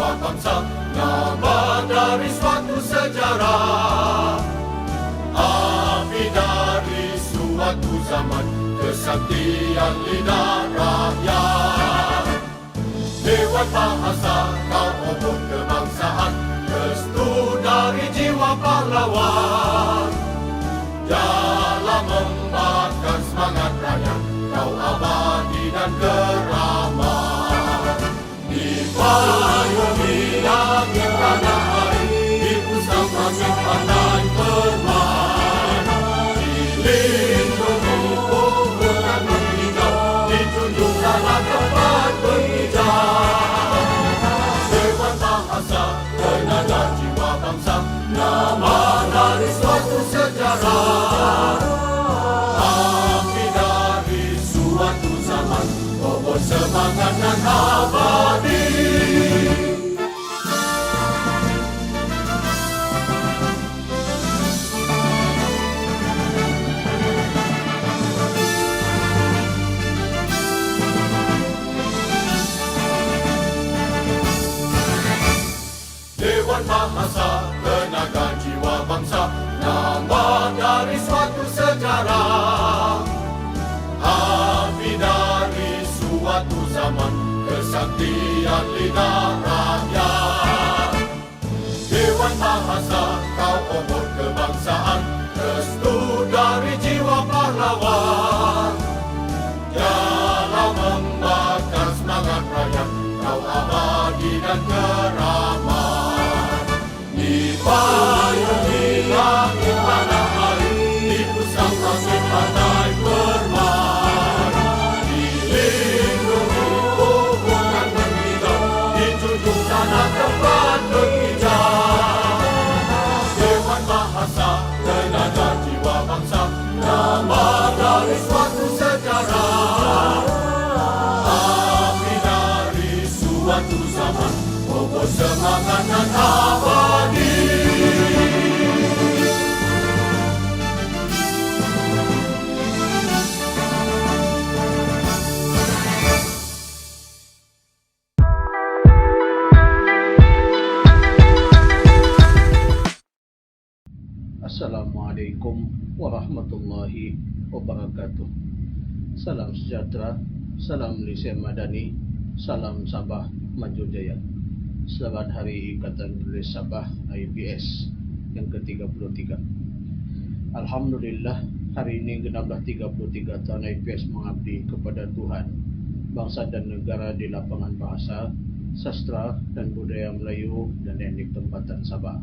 jiwa bangsa, nama dari suatu sejarah. Api dari suatu zaman, kesaktian lidah rakyat. Lewat bahasa kau obor kebangsaan, restu dari jiwa pahlawan. Dalam membakar semangat rakyat, kau abadi dan keramat. Di payung langit tanah air, di pusaka simpanan permai, dilindungi bukan menghijau, dijunjung dalam tempat berhijau. Lewat bahasa, tenaga jiwa bangsa, nama dari suatu sejarah. Api dari suatu zaman, obor semangat dan abadi. Lewat bahasa, tenaga jiwa bangsa, nama dari suatu sejarah. Api dari suatu zaman, kesaktian lidah rakyat. Lewat bahasa, kau obor kebangsaan, restu dari jiwa pahlawan. Dalam membakar semangat rakyat, kau abadi dan keramat. Di payung langit tanah air, di pusaka simpanan permai, dilindungi bukan menghijau, dijunjung tanah tempat berhijau. Lewat bahasa, tenaga jiwa bangsa, nama dari suatu sejarah. Api dari suatu zaman, obor semangat dan abadi. Assalamualaikum warahmatullahi wabarakatuh. Salam sejahtera, salam Malaysia Madani, salam Sabah Maju Jaya. Selamat Hari Ikatan Penulis Sabah IPS yang ke-33. Alhamdulillah, hari ini genaplah 33 tahun IPS mengabdi kepada Tuhan, bangsa dan negara di lapangan bahasa, sastra dan budaya Melayu dan etnik tempatan Sabah.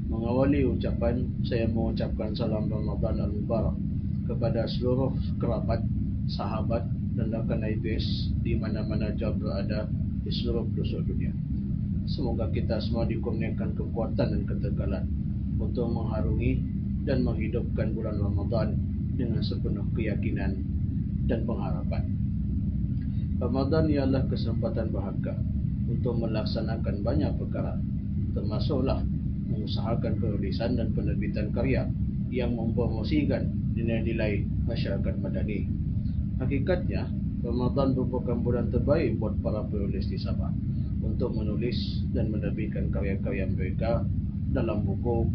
Mengawali ucapan, saya mengucapkan salam Ramadan Al-Mubarak kepada seluruh kerabat, sahabat dan rakan IPS di mana-mana jauh berada di seluruh pelosok dunia. Semoga kita semua dikurniakan kekuatan dan ketegalan untuk mengharungi dan menghidupkan bulan Ramadan dengan sepenuh keyakinan dan pengharapan. Ramadan ialah kesempatan berharga untuk melaksanakan banyak perkara, termasuklah mengusahakan penulisan dan penerbitan karya yang mempromosikan nilai-nilai masyarakat madani. Hakikatnya, Ramadan merupakan bulan terbaik buat para penulis di Sabah untuk menulis dan menerbitkan karya-karya mereka dalam buku,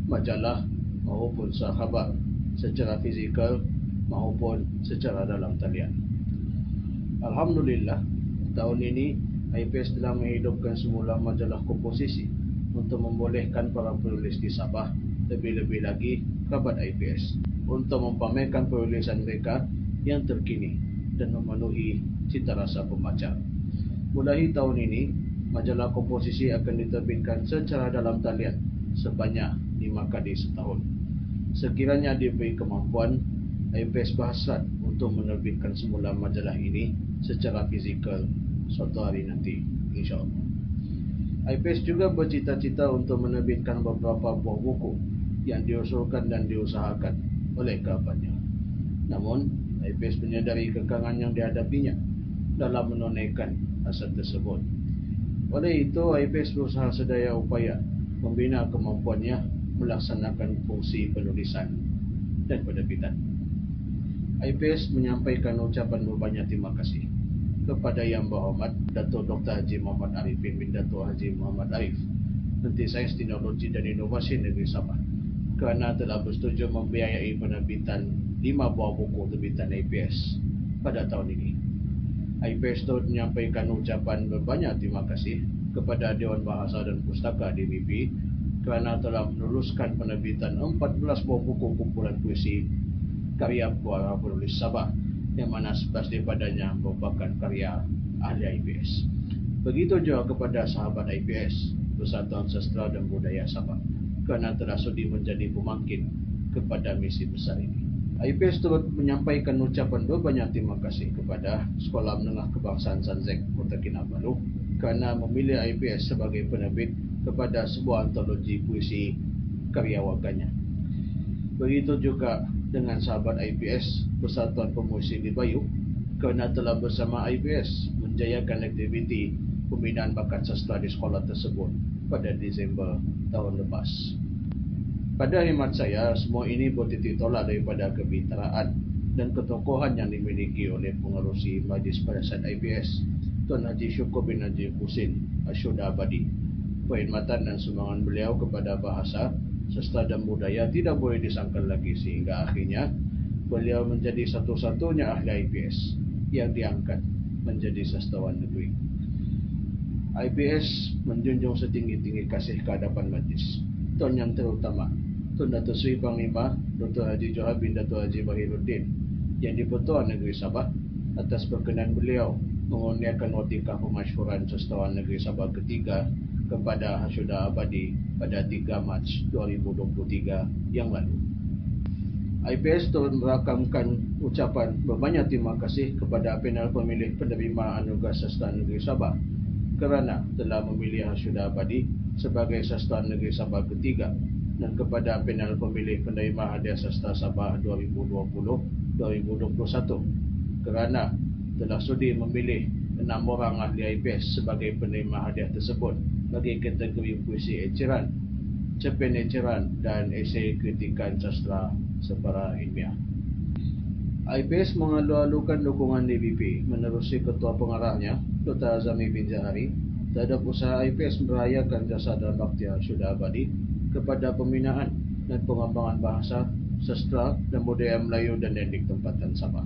majalah maupun sahabat secara fizikal maupun secara dalam talian. Alhamdulillah, tahun ini IPS telah menghidupkan semula majalah komposisi untuk membolehkan para penulis di Sabah, lebih-lebih lagi kerabat IPS, untuk mempamerkan penulisan mereka yang terkini dan memenuhi cita rasa pembaca. Mulai tahun ini, majalah komposisi akan diterbitkan secara dalam talian sebanyak 5 kali setahun. Sekiranya diberi kemampuan, IPS berhasrat untuk menerbitkan semula majalah ini secara fizikal suatu hari nanti, insyaAllah. IPS juga bercita-cita untuk menerbitkan beberapa buah buku yang diusulkan dan diusahakan oleh kerabatnya. Namun, IPS menyadari kekangan yang dihadapinya dalam menunaikan hasrat tersebut. Oleh itu, IPS berusaha sedaya upaya membina kemampuannya melaksanakan fungsi penulisan dan penerbitan. IPS menyampaikan ucapan berbanyak terima kasih kepada Yang Berhormat Dato' Dr. Haji Muhammad Arifin bin Dato' Haji Muhammad Arif, Menteri Sains, Teknologi dan Inovasi Negeri Sabah, kerana telah bersetuju membiayai penerbitan 5 buah buku terbitan IPS pada tahun ini. IPS turut menyampaikan ucapan berbanyak terima kasih kepada Dewan Bahasa dan Pustaka DBP kerana telah meneruskan penerbitan 14 buah buku kumpulan puisi karya para penulis Sabah, yang mana 11 daripadanya merupakan karya ahli IPS. Begitu juga kepada sahabat IPS, Persatuan Sastra dan Budaya Sabah, kerana telah sudi menjadi pemangkin kepada misi besar ini. IPS turut menyampaikan ucapan berbanyak terima kasih kepada Sekolah Menengah Kebangsaan Sanzek Kota Kinabalu kerana memilih IPS sebagai penerbit kepada sebuah antologi puisi karya warganya. Begitu juga dengan sahabat IPS, Persatuan Pemuisi di Bayu, kerana telah bersama IPS menjayakan aktiviti pembinaan bakat sastra di sekolah tersebut pada Disember tahun lepas. Pada khidmat saya, semua ini bertitik tolak daripada kebintaraan dan ketokohan yang dimiliki oleh pengerusi Majlis Parasat IPS, Tuan Haji Syukur bin Haji Husin Asyuda Abadi. Perkhidmatan dan sumbangan beliau kepada bahasa, sastra dan budaya tidak boleh disangkal lagi, sehingga akhirnya beliau menjadi satu-satunya ahli IPS yang diangkat menjadi sastrawan negeri. IPS menjunjung setinggi-tinggi kasih kehadapan majlis. Tuan yang terutama, Tun Dato' Sri Panglima Dr. Haji Johar bin Dato' Haji Bahiruddin, yang di-Pertuan Negeri Sabah, atas berkenan beliau mengurniakan watikah pemasyhuran sastrawan negeri Sabah ketiga kepada Asyuda Abadi pada 3 Mac 2023 yang lalu. IPS turut merakamkan ucapan berbanyak terima kasih kepada panel pemilih penerima Anugerah Sastra Negeri Sabah kerana telah memilih Asyuda Abadi sebagai sastrawan negeri Sabah ketiga, dan kepada panel pemilih penerima Hadiah Sastra Sabah 2020-2021 kerana telah sudi memilih 6 orang ahli IPS sebagai penerima hadiah tersebut bagi kategori puisi eceran, cerpen eceran dan esei kritikan sastra separa ilmiah. IPS mengalu-alukan dukungan DBP menerusi Ketua Pengarahnya Dr. Azami bin Zahari terhadap usaha IPS merayakan jasa dan bakti Asyuda Abadi kepada pembinaan dan pengembangan bahasa, sastra dan budaya Melayu dan etnik tempatan Sabah.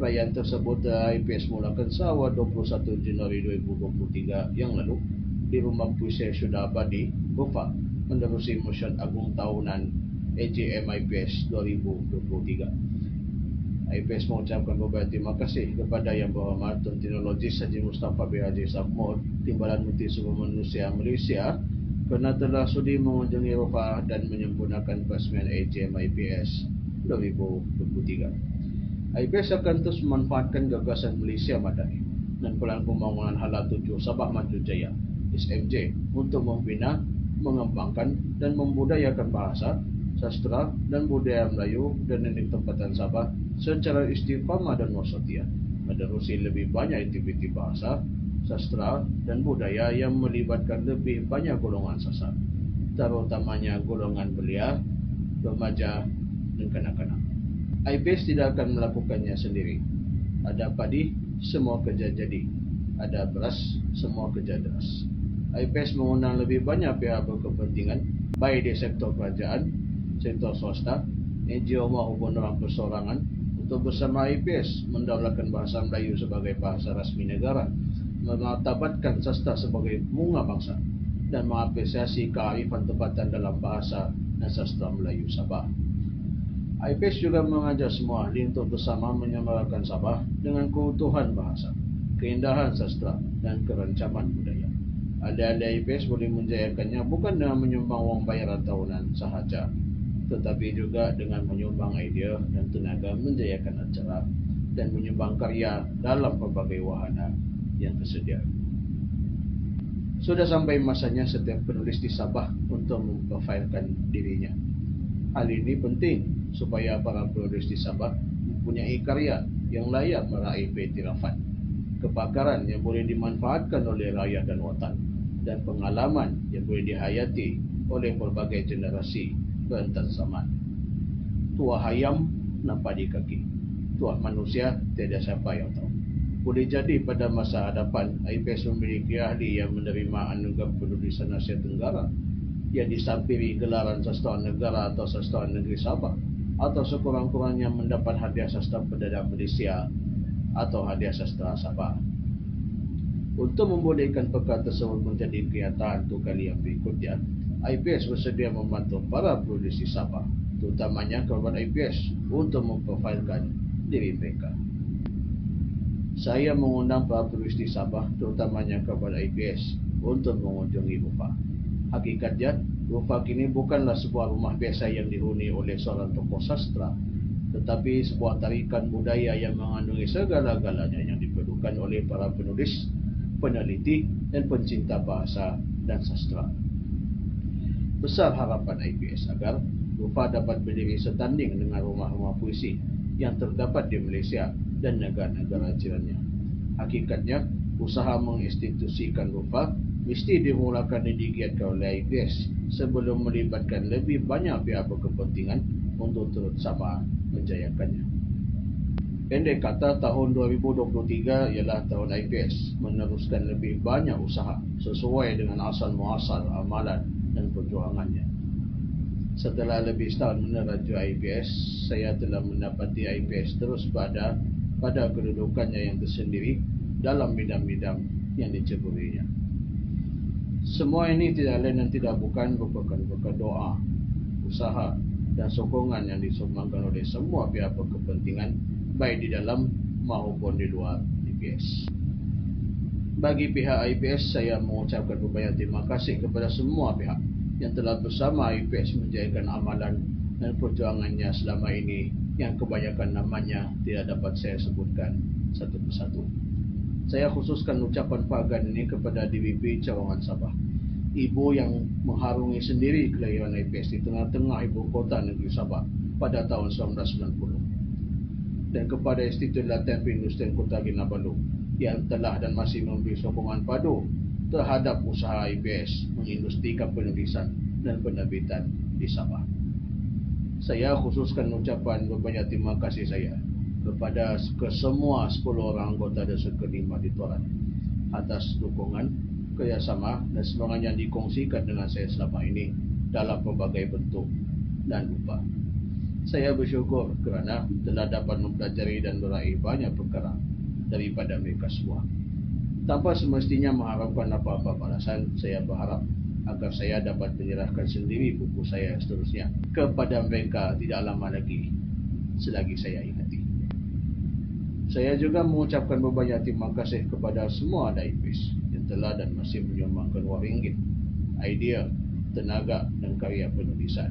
Perayaan tersebut IPS mulakan sawal 21 Januari 2023 yang lalu di Rumah Puisi Asyuda Abadi, Gufar, menerusi Musyad Agung Tahunan AJM IPS 2023. IPS mengucapkan beberapa terima kasih kepada Yang Berhormat Tun Teknologis Haji Mustafa bin Haji Sabmur, Timbalan Menteri Sumber Manusia Malaysia, kerana telah sudi mengunjungi Rufah dan menyempurnakan peresmian AJM IPS 2023. IPS akan terus memanfaatkan gagasan Malaysia Madani dan Pelan Pembangunan Hala 7 Sabah Maju Jaya SMJ untuk membina, mengembangkan dan membudayakan bahasa, sastra dan budaya Melayu dan etnik tempatan Sabah secara istiqamah dan wasatiyah, menerusi lebih banyak aktiviti bahasa, sastra dan budaya yang melibatkan lebih banyak golongan sasar, terutamanya golongan belia, remaja dan kanak-kanak. IPS tidak akan melakukannya sendiri. Ada padi, semua kerja jadi. Ada beras, semua kerja deras. IPS mengundang lebih banyak pihak berkepentingan, baik di sektor kerajaan, sektor swasta, NGO maupun orang persorangan, untuk bersama IPS mendaulatkan bahasa Melayu sebagai bahasa rasmi negara, memartabatkan sastra sebagai bunga bangsa, dan mengapresiasi kearifan tempatan dalam bahasa dan sastra Melayu Sabah. IPS juga mengajak semua ahli untuk bersama menyemarakan Sabah dengan keutuhan bahasa, keindahan sastra dan kerancaman budaya. Ahli-ahli IPS boleh menjayakannya bukan dengan menyumbang wang bayaran tahunan sahaja, tetapi juga dengan menyumbang idea dan tenaga menjayakan acara dan menyumbang karya dalam pelbagai wahana yang tersedia. Sudah sampai masanya setiap penulis di Sabah untuk memprofilkan dirinya. Hal ini penting supaya para penulis di Sabah mempunyai karya yang layak meraih pengiktirafan, kepakaran yang boleh dimanfaatkan oleh rakyat dan watan, dan pengalaman yang boleh dihayati oleh pelbagai generasi berantar zaman. Tua hayam nampak di kaki, tua manusia tiada siapa yang tahu. Boleh jadi pada masa hadapan IPS memiliki ahli yang menerima anugerah penulisan Asia Tenggara yang disampiri gelaran sastra negara atau sastra negeri Sabah, atau sekurang-kurangnya mendapat hadiah sastra perdana Malaysia atau hadiah sastra Sabah. Untuk membolehkan perkara tersebut menjadi kenyataan untuk kali yang berikutnya, IPS bersedia membantu para penulis di Sabah, terutamanya kerabat IPS, untuk memprofilkan diri mereka. Saya mengundang para penulis di Sabah, terutamanya kepada IPS, untuk mengunjungi Rufa. Hakikatnya, Rufa kini bukanlah sebuah rumah biasa yang dihuni oleh seorang tokoh sastra, tetapi sebuah tarikan budaya yang mengandungi segala-galanya yang diperlukan oleh para penulis, peneliti dan pencinta bahasa dan sastra. Besar harapan IPS agar Rufa dapat berdiri setanding dengan rumah-rumah puisi yang terdapat di Malaysia dan negara-negara jirannya. Hakikatnya, usaha menginstitusikan Rufa mesti dimulakan dan digiatkan oleh IPS sebelum melibatkan lebih banyak pihak berkepentingan untuk turut sama menjayakannya. Pendek kata, tahun 2023 ialah tahun IPS meneruskan lebih banyak usaha sesuai dengan asal muasal amalan dan perjuangannya. Setelah lebih setahun meneraju IPS, saya telah mendapati IPS terus pada kedudukannya yang tersendiri dalam bidang-bidang yang diceburinya. Semua ini tidak lain dan tidak bukan merupakan berkat doa, usaha dan sokongan yang disumbangkan oleh semua pihak berkepentingan, baik di dalam maupun di luar IPS. Bagi pihak IPS, saya mengucapkan berbanyak terima kasih kepada semua pihak yang telah bersama IPS menjayakan amalan dan perjuangannya selama ini, yang kebanyakan namanya tidak dapat saya sebutkan satu persatu. Saya khususkan ucapan pahagan ini kepada DBP Cawangan Sabah, ibu yang mengharungi sendiri kelahiran IPS di tengah-tengah ibu kota negeri Sabah pada tahun 1990, dan kepada Institut Latihan Perindustrian Kota Kinabalu yang telah dan masih memberi sokongan padu terhadap usaha IPS mengindustrikan penulisan dan penerbitan di Sabah. Saya khususkan ucapan berbanyak terima kasih saya kepada kesemua 10 orang anggota Desa Kelima di Toran atas dukungan, kerjasama dan semangat yang dikongsikan dengan saya selama ini dalam pelbagai bentuk dan upah. Saya bersyukur kerana telah dapat mempelajari dan meraih banyak perkara daripada mereka semua. Tanpa semestinya mengharapkan apa-apa balasan, saya berharap agar saya dapat menyerahkan sendiri buku saya seterusnya kepada mereka tidak lama lagi selagi saya ingati. Saya juga mengucapkan berbanyak terima kasih kepada semua ahli IPS yang telah dan masih menyumbangkan wang ringgit, idea, tenaga dan karya penulisan.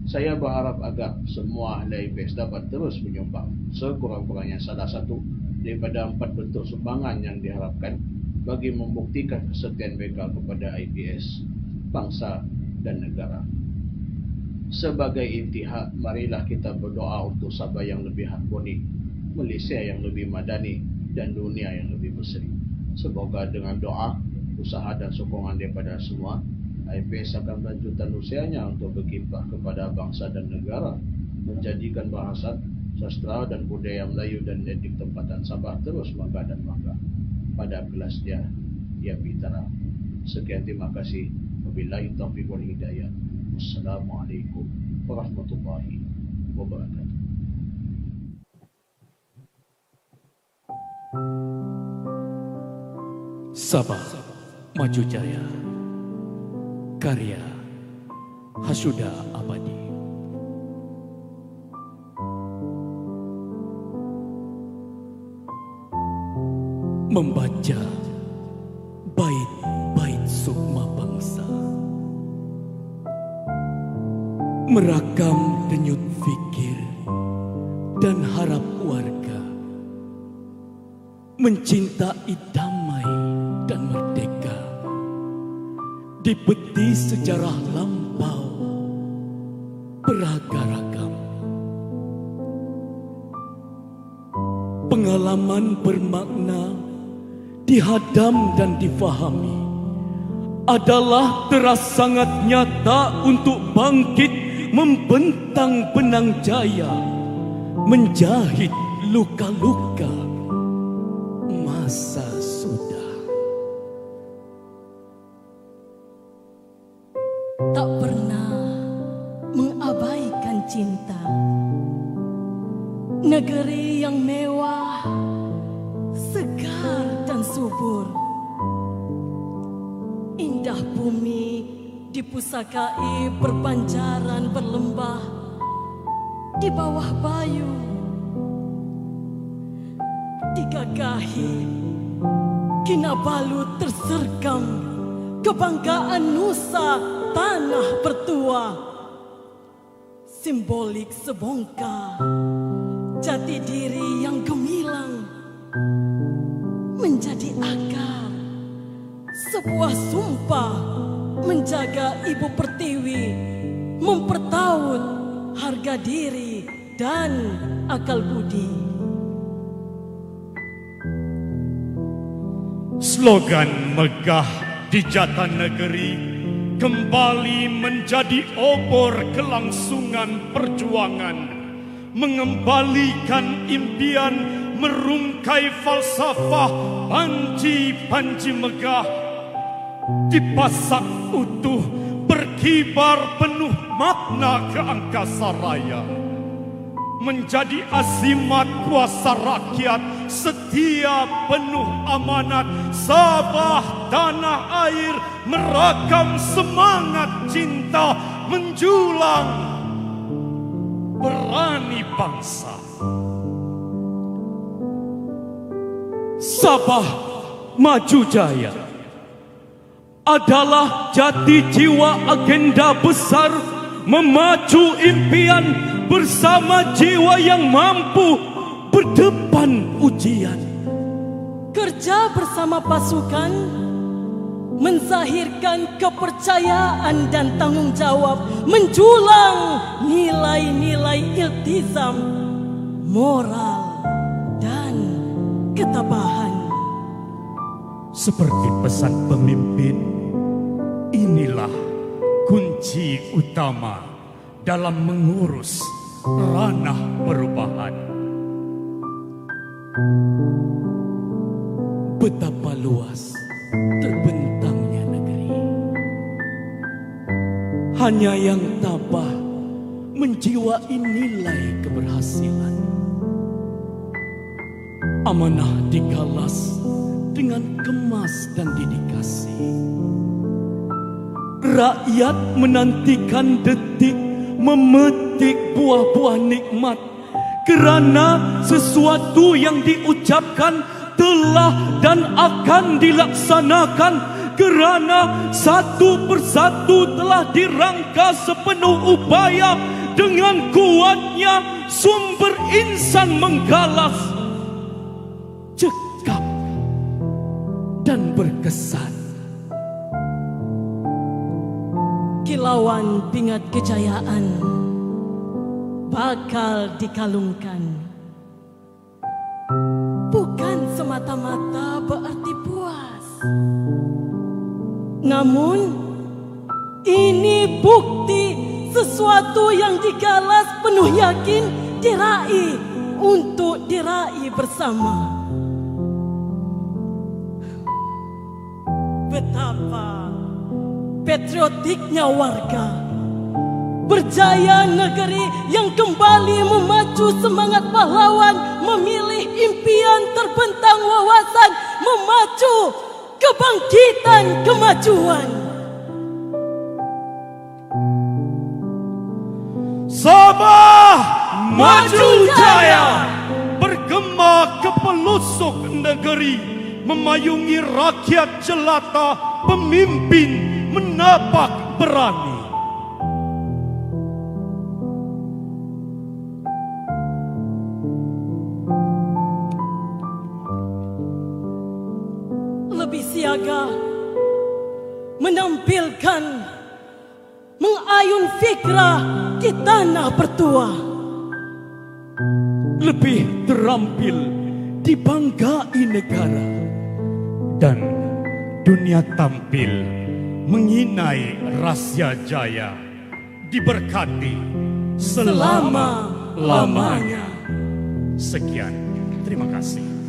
Saya berharap agar semua ahli IPS dapat terus menyumbang sekurang-kurangnya salah satu daripada 4 bentuk sumbangan yang diharapkan bagi membuktikan kesetiaan mereka kepada IPS, bangsa dan negara. Sebagai intihad, marilah kita berdoa untuk Sabah yang lebih harmoni, Malaysia yang lebih madani dan dunia yang lebih berseri. Semoga dengan doa, usaha dan sokongan daripada semua, IPS akan melanjutkan usianya untuk berkiprah kepada bangsa dan negara, menjadikan bahasa, sastra dan budaya Melayu dan etnik tempatan Sabah terus megah dan bangga pada kelasnya yang bitara. Sekian, terima kasih. Wabillahi taufiq wal hidayah. Wassalamualaikum warahmatullahi wabarakatuh. Sabah Maju Jaya, karya Hasuda Abadi. Membaca bait-bait sukma bangsa, merakam denyut fikir dan harap warga, mencintai damai dan merdeka di peti sejarah lampau beragam-ragam. Pengalaman bermakna dihadam dan difahami adalah teras sangat nyata untuk bangkit membentang benang jaya, menjahit luka-luka masa sudah. Tak pernah mengabaikan cinta. Negeri yang mewah, segar dan subur. Indah bumi dipusakai perpanjaran berlembah di bawah bayu. Digagahi Kinabalu tersergam kebanggaan Nusa tanah bertua. Simbolik sebongkah jati diri yang gemilang menjadi akar sebuah sumpah menjaga Ibu Pertiwi, mempertaut harga diri dan akal budi. Slogan megah di Jatanegeri kembali menjadi obor kelangsungan perjuangan, mengembalikan impian, merungkai falsafah panji-panji megah, dipasang utuh, berkibar penuh makna ke angkasa raya, menjadi azimat kuasa rakyat, setia penuh amanat, Sabah tanah air, merakam semangat cinta, menjulang berani bangsa. Sabah Maju Jaya adalah jati jiwa agenda besar memacu impian bersama jiwa yang mampu berdepan ujian. Kerja bersama pasukan menzahirkan kepercayaan dan tanggung jawab, menjulang nilai-nilai iltizam, moral dan ketabahan. Seperti pesan pemimpin, inilah kunci utama dalam mengurus ranah perubahan. Betapa luas terbentangnya negeri. Hanya yang tabah menjiwai nilai keberhasilan. Amanah dikalas dengan kemas dan dedikasi. Rakyat menantikan detik memetik buah-buah nikmat, kerana sesuatu yang diucapkan telah dan akan dilaksanakan, kerana satu persatu telah dirangka sepenuh upaya. Dengan kuatnya sumber insan menggalas, cekap dan berkesan. Kilauan pingat kejayaan bakal dikalungkan. Bukan semata-mata berarti puas, namun ini bukti sesuatu yang digalas penuh yakin diraih untuk diraih bersama. Betapa patriotiknya warga, berjaya negeri yang kembali memacu semangat pahlawan, memilih impian terbentang wawasan, memacu kebangkitan kemajuan. Sabah Maju Jaya bergema ke pelosok negeri, memayungi rakyat jelata, pemimpin menapak berani. Lebih siaga, menampilkan, mengayun fikrah di tanah bertua. Lebih terampil dibanggai negara, Dan dunia tampil menginai Rasya Jaya, diberkati selama-lamanya. Sekian, terima kasih.